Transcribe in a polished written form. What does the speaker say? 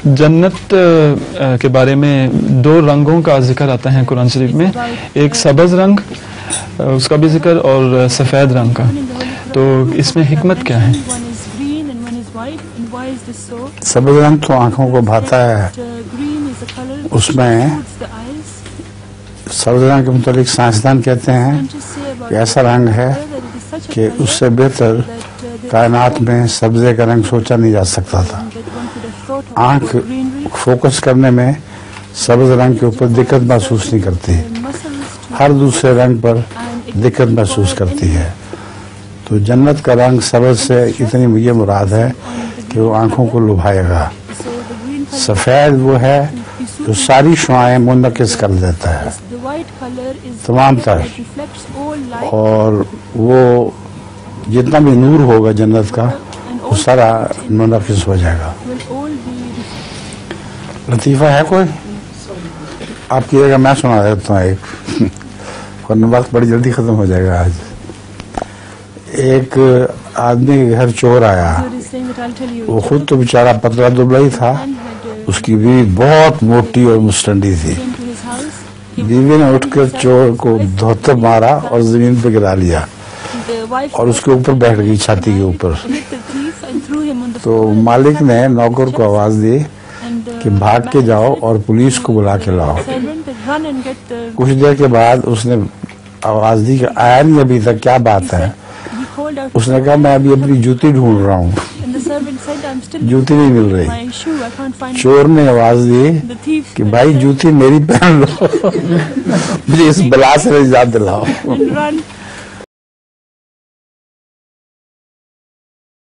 जन्नत के बारे में दो रंगों का जिक्र आता है कुरान शरीफ में, एक सबज रंग उसका भी जिक्र और सफ़ेद रंग का, तो इसमें हिकमत क्या है? सबज रंग तो आंखों को भाता है, उसमें सबज रंग के मुताबिक साइंसदान कहते हैं कि ऐसा रंग है कि उससे बेहतर कायनात में सब्जे का रंग सोचा नहीं जा सकता था। आंख फोकस करने में सबज रंग के ऊपर दिक्कत महसूस नहीं करती, हर दूसरे रंग पर दिक्कत महसूस करती है। तो जन्नत का रंग सबज से इतनी मुझे मुराद है कि वो आंखों को लुभाएगा। सफ़ेद वो है जो सारी शुआएं मुनक़िस कर देता है तमाम तर, और वो जितना भी नूर होगा जन्नत का वो सारा मुनक़िस हो जाएगा। लतीफ़ा है कोई आपकी जगह मैं सुना देता हूँ एक, वरना वक्त बड़ी जल्दी ख़त्म हो जाएगा आज। एक आदमी के घर चोर आया, वो खुद तो बेचारा पतला दुबला ही था, उसकी बीवी बहुत मोटी और मुस्टंडी थी। बीवी ने उठकर चोर को धोतर मारा और जमीन पर गिरा लिया और उसके ऊपर बैठ गई छाती के ऊपर। तो मालिक ने नौकर को आवाज दी कि भाग के जाओ और पुलिस को बुला के लाओ। कुछ देर के बाद उसने आवाज दी कि आया नहीं अभी तक, क्या बात है? उसने कहा मैं अभी अपनी जूती ढूंढ रहा हूँ, जूती नहीं मिल रही। चोर ने आवाज दी कि भाई जूती मेरी पहन लो, मुझे इस बला से निजात दिलाओ।